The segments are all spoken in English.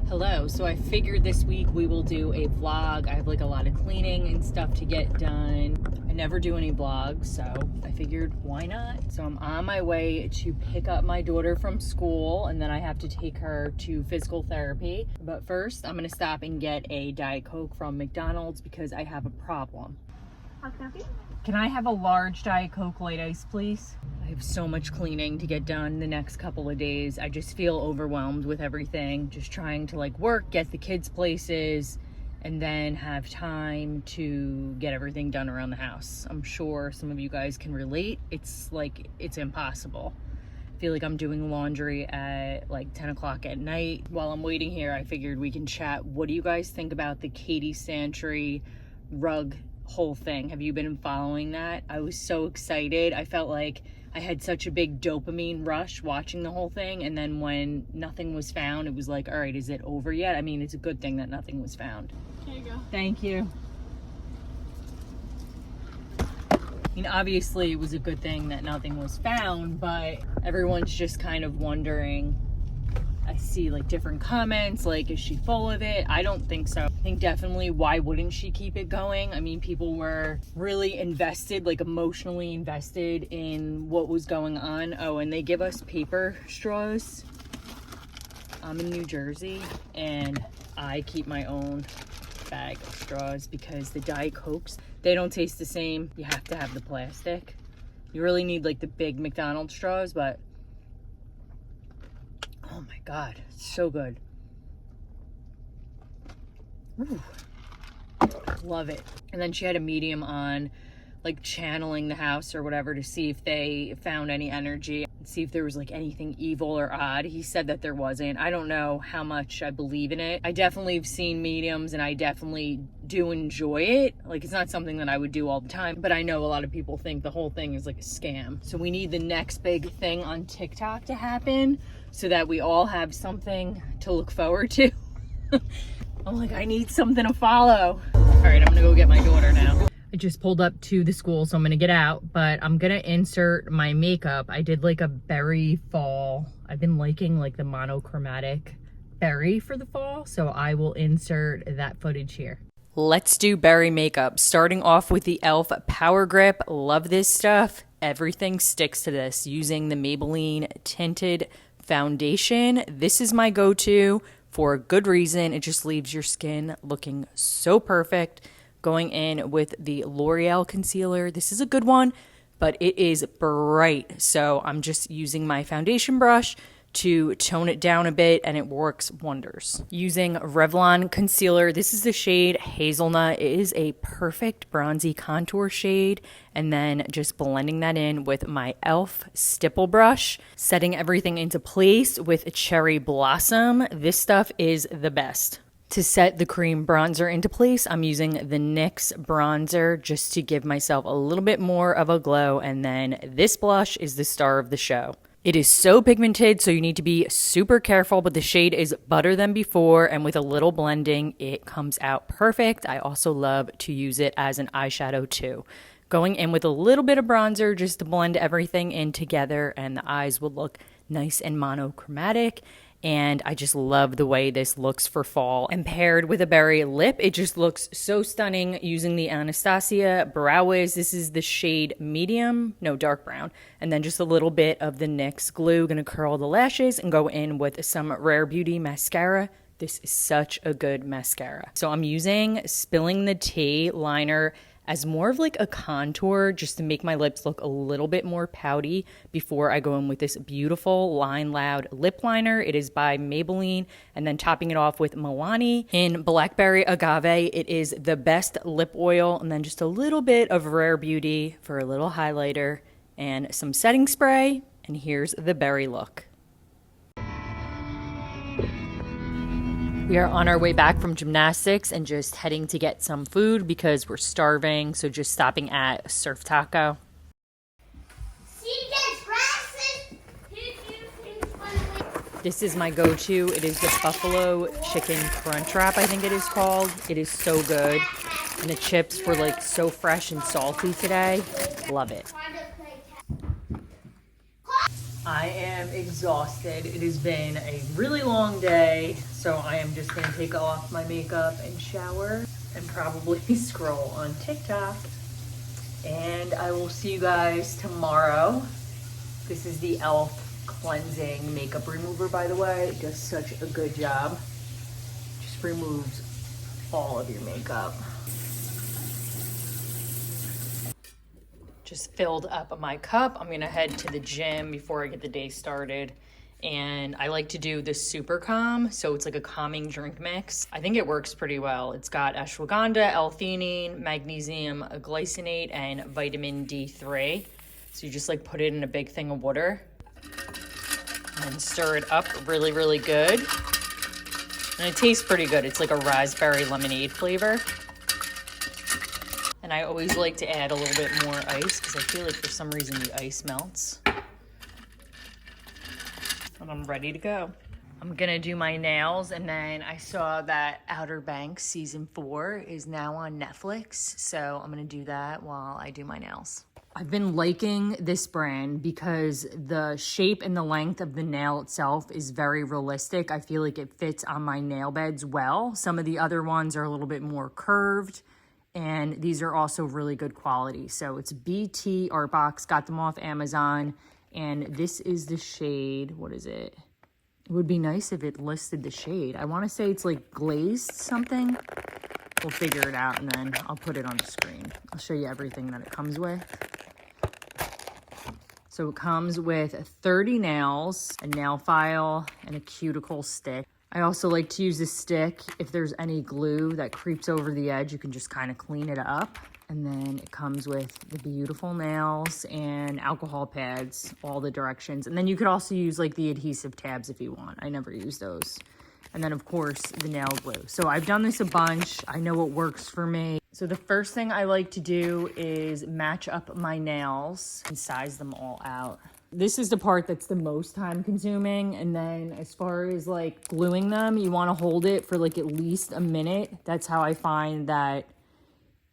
Hello, so I figured this week we will do a vlog. I have like a lot of cleaning and stuff to get done. I never do any vlogs, so I figured why not? So I'm on my way to pick up my daughter from school, and then I have to take her to physical therapy. But first, I'm gonna stop and get a Diet Coke from McDonald's because I have a problem. How can I help you? Can I have a large Diet Coke light ice, please? I have so much cleaning to get done the next couple of days. I just feel overwhelmed with everything. Just trying to like work, get the kids places, and then have time to get everything done around the house. I'm sure some of you guys can relate. It's impossible. I feel like I'm doing laundry at like 10 o'clock at night. While I'm waiting here, I figured we can chat. What do you guys think about the Katie Santry rug whole thing? Have you been following that? I was so excited. I felt like I had such a big dopamine rush watching the whole thing, and then when nothing was found, it was like, all right, is it over yet? I mean, it's a good thing that nothing was found. Here you go. Thank you. I mean, obviously it was a good thing that nothing was found, but everyone's just kind of wondering. I see like different comments, like, is she full of it? I don't think so. I think definitely, why wouldn't she keep it going? I mean, people were really invested, like emotionally invested in what was going on. Oh, and they give us paper straws. I'm in New Jersey and I keep my own bag of straws because the Diet Cokes, they don't taste the same. You have to have the plastic. You really need like the big McDonald's straws, but oh my God, it's so good. Ooh. Love it. And then she had a medium on, like channeling the house or whatever to see if they found any energy, see if there was like anything evil or odd. He said that there wasn't. I don't know how much I believe in it. I definitely have seen mediums and I definitely do enjoy it. Like, it's not something that I would do all the time, but I know a lot of people think the whole thing is like a scam. So we need the next big thing on TikTok to happen so that we all have something to look forward to. I'm like, I need something to follow. All right, I'm gonna go get my daughter now. I just pulled up to the school, so I'm gonna get out, but I'm gonna insert my makeup. I did like a berry fall. I've been liking like the monochromatic berry for the fall, so I will insert that footage here. Let's do berry makeup. Starting off with the e.l.f. Power Grip. Love this stuff. Everything sticks to this. Using the Maybelline Tinted Foundation. This is my go-to for a good reason. It just leaves your skin looking so perfect. Going in with the L'Oreal concealer. This is a good one, but it is bright. So I'm just using my foundation brush to tone it down a bit, and it works wonders. Using Revlon concealer. This is the shade Hazelnut. It is a perfect bronzy contour shade. And then just blending that in with my e.l.f. stipple brush. Setting everything into place with Cherry Blossom. This stuff is the best. To set the cream bronzer into place, I'm using the NYX bronzer just to give myself a little bit more of a glow. And then this blush is the star of the show. It is so pigmented, so you need to be super careful, but the shade is Butter Than Before, and with a little blending, it comes out perfect. I also love to use it as an eyeshadow too. Going in with a little bit of bronzer just to blend everything in together, and the eyes will look nice and monochromatic. And I just love the way this looks for fall. And paired with a berry lip, it just looks so stunning using the Anastasia Brow Wiz. This is the shade medium, no, dark brown. And then just a little bit of the NYX glue. Gonna curl the lashes and go in with some Rare Beauty mascara. This is such a good mascara. So I'm using Spilling the Tea liner as more of like a contour just to make my lips look a little bit more pouty before I go in with this beautiful Line Loud lip liner. It is by Maybelline, and then topping it off with Milani in Blackberry Agave. It is the best lip oil, and then just a little bit of Rare Beauty for a little highlighter and some setting spray, and here's the berry look. We are on our way back from gymnastics and just heading to get some food because we're starving. So just stopping at Surf Taco. This is my go-to. It is the Buffalo Chicken Crunch Wrap, I think it is called. It is so good. And the chips were like so fresh and salty today. Love it. I am exhausted. It has been a really long day, so I am just gonna take off my makeup and shower and probably scroll on TikTok. And I will see you guys tomorrow. This is the e.l.f. cleansing makeup remover, by the way. It does such a good job. Just removes all of your makeup. Just filled up my cup. I'm gonna head to the gym before I get the day started. And I like to do this super calm, so it's like a calming drink mix. I think it works pretty well. It's got ashwagandha, L-theanine, magnesium glycinate, and vitamin D3. So you just like put it in a big thing of water and stir it up really, really good. And it tastes pretty good. It's like a raspberry lemonade flavor. And I always like to add a little bit more ice because I feel like for some reason the ice melts. And I'm ready to go. I'm gonna do my nails, and then I saw that Outer Banks season 4 is now on Netflix. So I'm gonna do that while I do my nails. I've been liking this brand because the shape and the length of the nail itself is very realistic. I feel like it fits on my nail beds well. Some of the other ones are a little bit more curved, and these are also really good quality. So it's BT Art Box, got them off Amazon, and this is the shade, what is it? It would be nice if it listed the shade. I wanna say it's like Glazed something. We'll figure it out and then I'll put it on the screen. I'll show you everything that it comes with. So it comes with 30 nails, a nail file, and a cuticle stick. I also like to use this stick. If there's any glue that creeps over the edge, you can just kind of clean it up. And then it comes with the beautiful nails and alcohol pads, all the directions. And then you could also use like the adhesive tabs if you want. I never use those. And then of course the nail glue. So I've done this a bunch. I know what works for me. So the first thing I like to do is match up my nails and size them all out. This is the part that's the most time consuming. And then as far as like gluing them, you want to hold it for like at least a minute. That's how I find that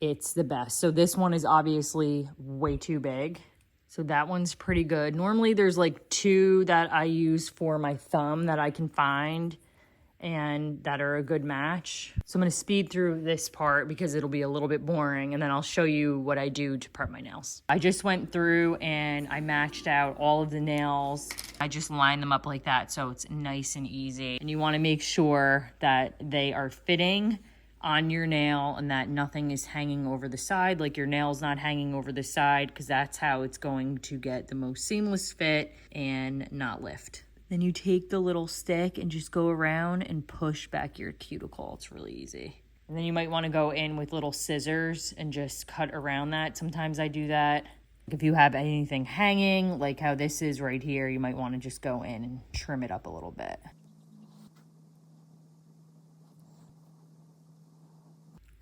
it's the best. So this one is obviously way too big. So that one's pretty good. Normally there's like 2 that I use for my thumb that I can find and that are a good match. So I'm gonna speed through this part because it'll be a little bit boring, and then I'll show you what I do to prep my nails. I just went through and I matched out all of the nails. I just line them up like that so it's nice and easy. And you wanna make sure that they are fitting on your nail and that nothing is hanging over the side, like your nail's not hanging over the side, because that's how it's going to get the most seamless fit and not lift. Then you take the little stick and just go around and push back your cuticle. It's really easy. And then you might want to go in with little scissors and just cut around that. Sometimes I do that. If you have anything hanging, like how this is right here, you might want to just go in and trim it up a little bit.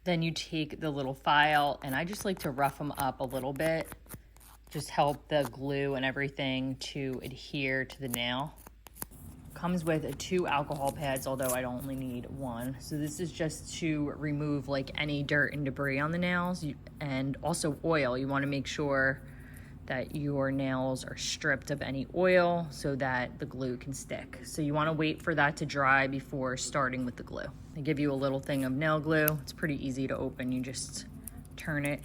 Then you take the little file, and I just like to rough them up a little bit. Just help the glue and everything to adhere to the nail. Comes with 2 alcohol pads, although I only need 1. So this is just to remove like any dirt and debris on the nails, and also oil. You want to make sure that your nails are stripped of any oil so that the glue can stick. So you want to wait for that to dry before starting with the glue. They give you a little thing of nail glue. It's pretty easy to open. You just turn it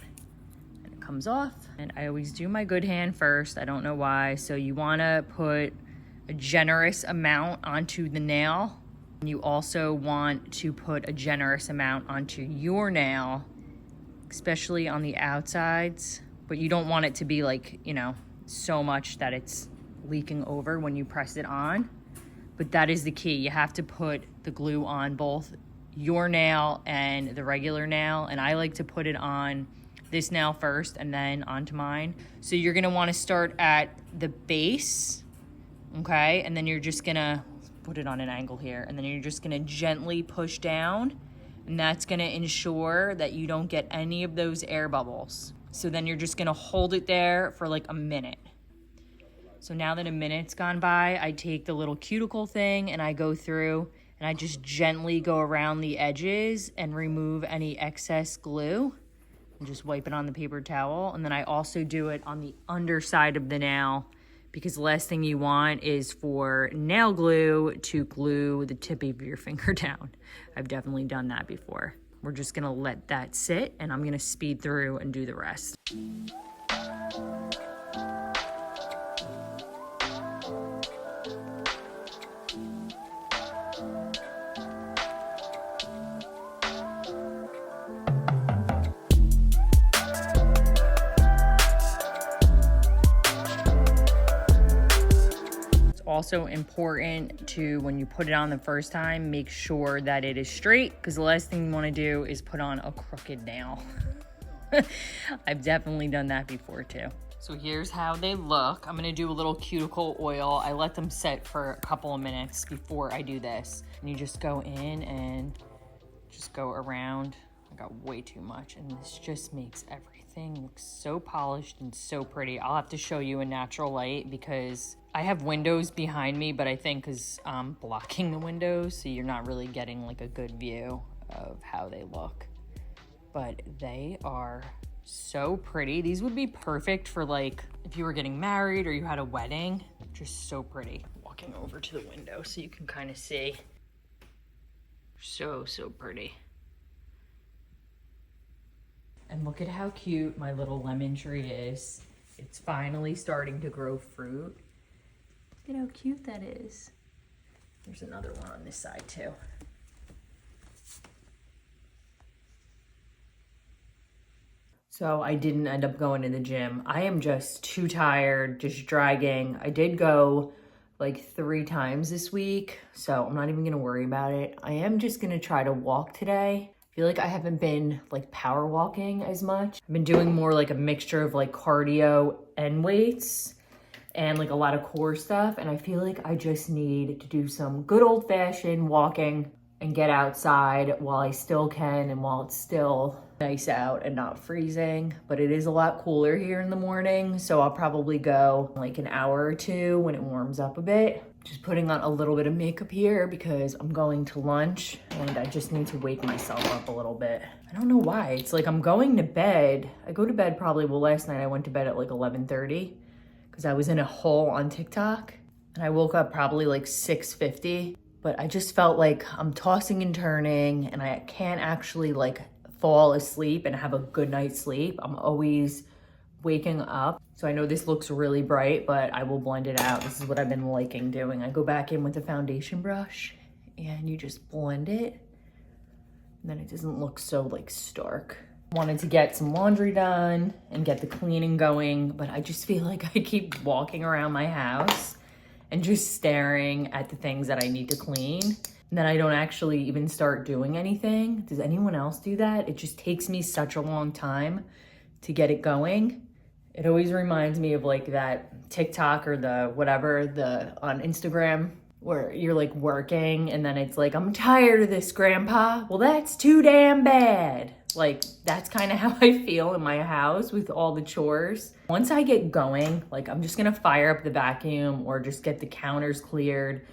and it comes off. And I always do my good hand first. I don't know why. So you want to put a generous amount onto the nail. And you also want to put a generous amount onto your nail, especially on the outsides. But you don't want it to be like, you know, so much that it's leaking over when you press it on. But that is the key. You have to put the glue on both your nail and the regular nail. And I like to put it on this nail first and then onto mine. So you're gonna wanna start at the base, okay? And then you're just gonna put it on an angle here. And then you're just gonna gently push down. And that's gonna ensure that you don't get any of those air bubbles. So then you're just gonna hold it there for like a minute. So now that a minute's gone by, I take the little cuticle thing and I go through and I just gently go around the edges and remove any excess glue and just wipe it on the paper towel. And then I also do it on the underside of the nail because the last thing you want is for nail glue to glue the tip of your finger down. I've definitely done that before. We're just gonna let that sit, and I'm gonna speed through and do the rest. Also important to, when you put it on the first time, make sure that it is straight, because the last thing you want to do is put on a crooked nail. I've definitely done that before too. So here's how they look. I'm gonna do a little cuticle oil. I let them set for a couple of minutes before I do this. And you just go in and just go around. I got way too much, and this just makes everything look so polished and so pretty. I'll have to show you in natural light because I have windows behind me, but I think because I'm blocking the windows, so you're not really getting like a good view of how they look. But they are so pretty. These would be perfect for like if you were getting married or you had a wedding. Just so pretty. Walking over to the window so you can kind of see. So pretty. And look at how cute my little lemon tree is. It's finally starting to grow fruit. Look at how cute that is. There's another one on this side too. So I didn't end up going to the gym. I am just too tired, just dragging. I did go like 3 times this week, so I'm not even gonna worry about it. I am just gonna try to walk today. I feel like I haven't been like power walking as much. I've been doing more like a mixture of like cardio and weights and like a lot of core stuff. And I feel like I just need to do some good old fashioned walking and get outside while I still can and while it's still nice out and not freezing. But it is a lot cooler here in the morning, so I'll probably go like an hour or 2 when it warms up a bit. Just putting on a little bit of makeup here because I'm going to lunch and I just need to wake myself up a little bit. I don't know why. It's like I'm going to bed. I go to bed probably, well, last night I went to bed at like 11:30 because I was in a hole on TikTok, and I woke up probably like 6:50. But I just felt like I'm tossing and turning and I can't actually like fall asleep and have a good night's sleep. I'm always waking up. So I know this looks really bright, but I will blend it out. This is what I've been liking doing. I go back in with a foundation brush and you just blend it. And then it doesn't look so like stark. Wanted to get some laundry done and get the cleaning going, but I just feel like I keep walking around my house and just staring at the things that I need to clean. And then I don't actually even start doing anything. Does anyone else do that? It just takes me such a long time to get it going. It always reminds me of like that TikTok or the whatever, on Instagram, where you're like working and then it's like, I'm tired of this, grandpa. Well, that's too damn bad. Like, that's kind of how I feel in my house with all the chores. Once I get going, like I'm just gonna fire up the vacuum or just get the counters cleared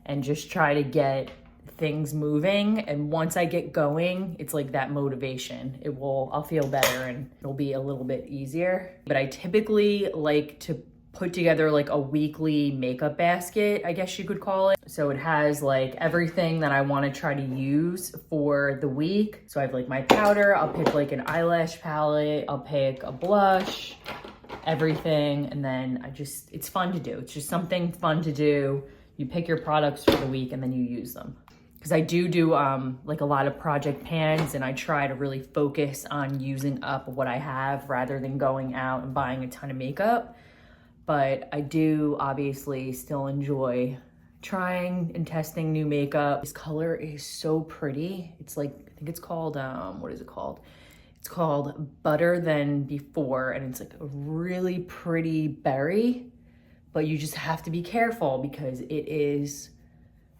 and just try to get things moving. And once I get going, it's like that motivation. I'll feel better and it'll be a little bit easier. But I typically like to put together like a weekly makeup basket, I guess you could call it. So it has like everything that I want to try to use for the week. So I have like my powder, I'll pick like an eyelash palette, I'll pick a blush, everything. And then it's fun to do. It's just something fun to do. You pick your products for the week and then you use them. Because I do like a lot of project pans, and I try to really focus on using up what I have rather than going out and buying a ton of makeup. But I do obviously still enjoy trying and testing new makeup. This color is so pretty. It's like, I think it's called, what is it called? It's called Butter Than Before, and it's like a really pretty berry, but you just have to be careful because it is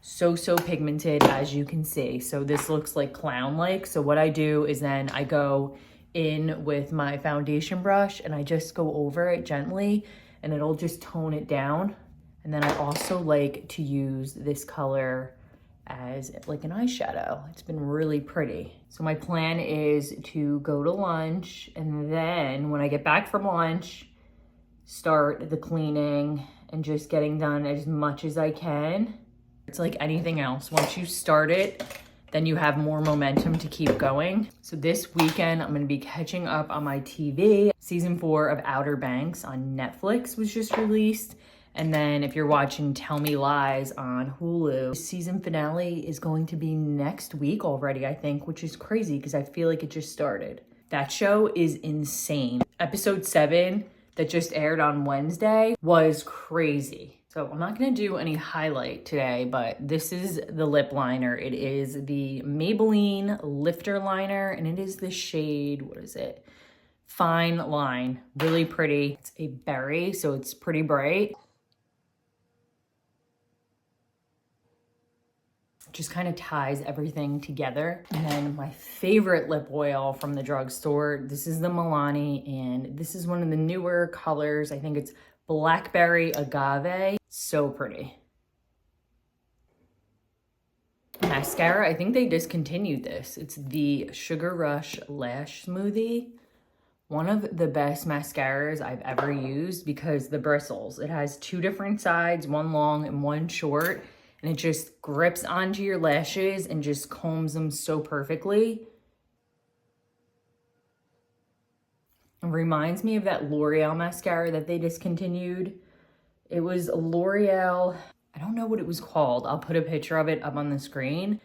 so pigmented, as you can see. So this looks like clown-like. So what I do is then I go in with my foundation brush and I just go over it gently and it'll just tone it down. And then I also like to use this color as like an eyeshadow. It's been really pretty. So my plan is to go to lunch, and then when I get back from lunch, start the cleaning and just getting done as much as I can. It's like anything else. Once you start it, then you have more momentum to keep going. So this weekend, I'm gonna be catching up on my TV. Season 4 of Outer Banks on Netflix was just released. And then if you're watching Tell Me Lies on Hulu, the season finale is going to be next week already, I think, which is crazy because I feel like it just started. That show is insane. Episode 7 that just aired on Wednesday was crazy. So I'm not gonna do any highlight today, but this is the lip liner. It is the Maybelline Lifter Liner, and it is the shade, what is it? Fine Line, really pretty. It's a berry, so it's pretty bright. Just kind of ties everything together. And then my favorite lip oil from the drugstore, this is the Milani, and this is one of the newer colors. I think it's blackberry agave. So pretty. Mascara, I think they discontinued this. It's the Sugar Rush Lash Smoothie. One of the best mascaras I've ever used because the bristles. It has 2 different sides, one long and one short. And it just grips onto your lashes and just combs them so perfectly. It reminds me of that L'Oreal mascara that they discontinued. It was L'Oreal, I don't know what it was called. I'll put a picture of it up on the screen.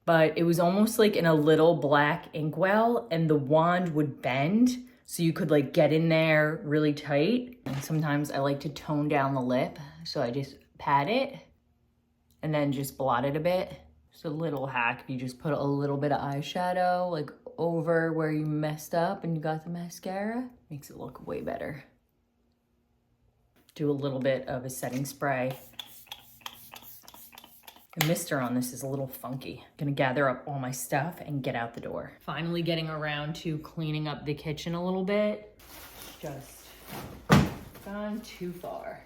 But it was almost like in a little black inkwell, and the wand would bend. So you could like get in there really tight. And sometimes I like to tone down the lip. So I just pat it and then just blot it a bit. Just a little hack. You just put a little bit of eyeshadow like over where you messed up and you got the mascara. Makes it look way better. Do a little bit of a setting spray. The mister on this is a little funky. Gonna gather up all my stuff and get out the door. Finally getting around to cleaning up the kitchen a little bit. Just gone too far.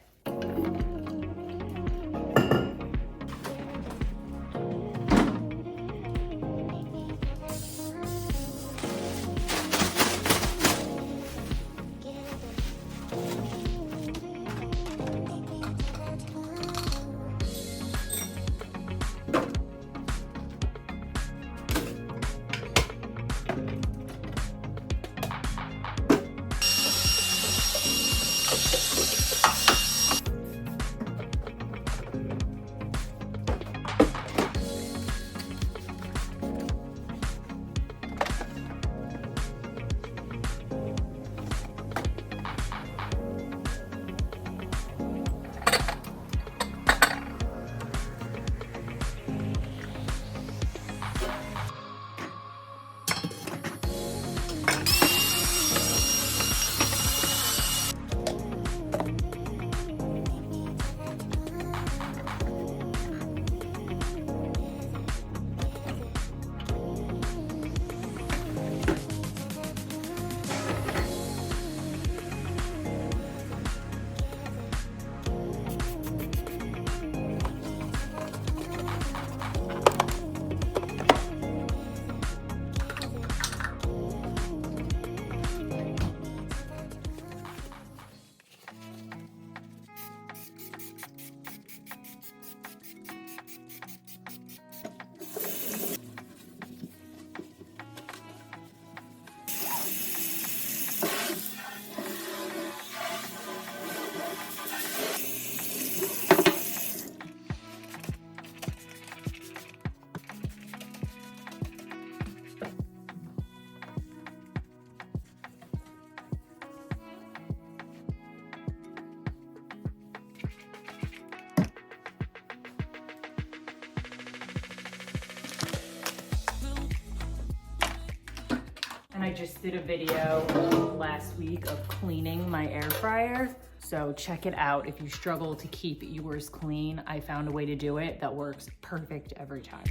And I just did a video last week of cleaning my air fryer. So check it out if you struggle to keep yours clean. I found a way to do it that works perfect every time.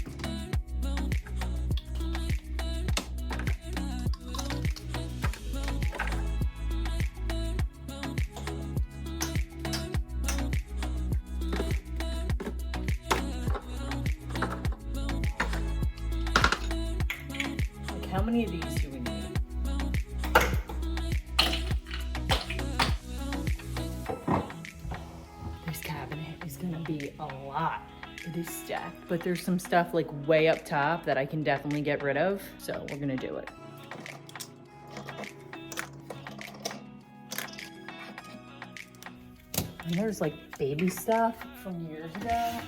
Like, how many of these do we need? lot. It is stacked, but there's some stuff like way up top that I can definitely get rid of. So we're gonna do it. And there's like baby stuff from years ago. I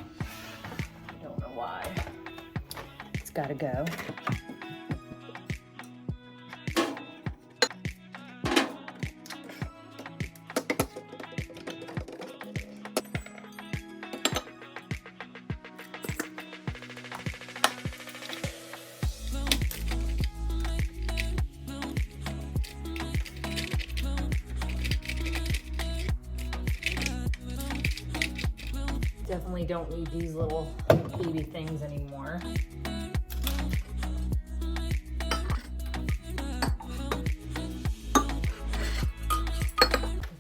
don't know why. It's gotta go. Definitely don't need these little baby things anymore.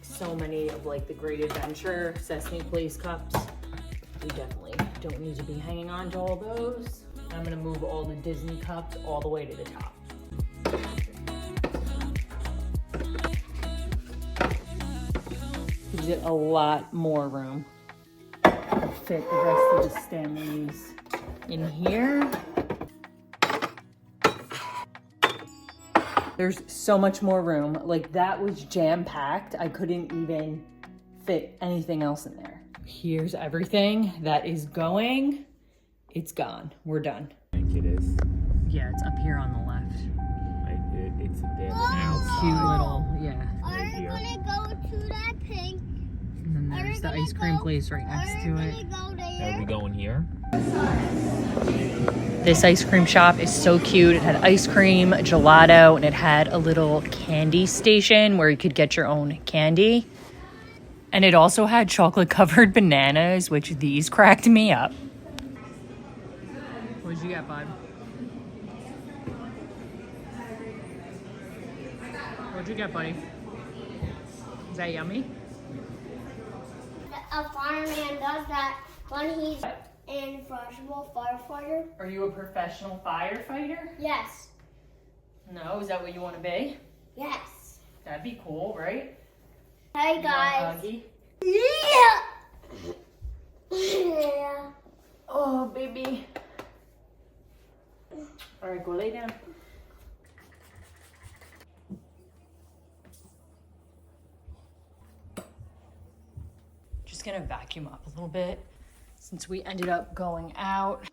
So many of like the Great Adventure Sesame Place cups. We definitely don't need to be hanging on to all those. I'm gonna move all the Disney cups all the way to the top. Gives it a lot more room. Fit the rest of the Stanleys in here. There's so much more room. Like that was jam-packed. I couldn't even fit anything else in there. Here's everything that is going. It's gone. We're done. I think it is. Yeah, it's up here on the left. It's there outside. Cute little, yeah. Right here. Are we gonna go to that pink? And then there's the ice cream place right next to it. Are we going here? This ice cream shop is so cute. It had ice cream, gelato, and it had a little candy station where you could get your own candy. And it also had chocolate covered bananas, which these cracked me up. What did you get, bud? What'd you get, buddy? Is that yummy? A fireman does that when he's in professional firefighter. Are you a professional firefighter? Yes. No, is that what you want to be? Yes. That'd be cool, right? Hey You want a guys. huggy? Yeah. Yeah. Oh, baby. All right, go lay down. Just gonna vacuum up a little bit since we ended up going out.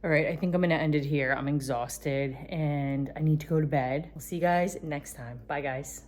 All right, I think I'm gonna end it here. I'm exhausted and I need to go to bed. We'll see you guys next time. Bye, guys.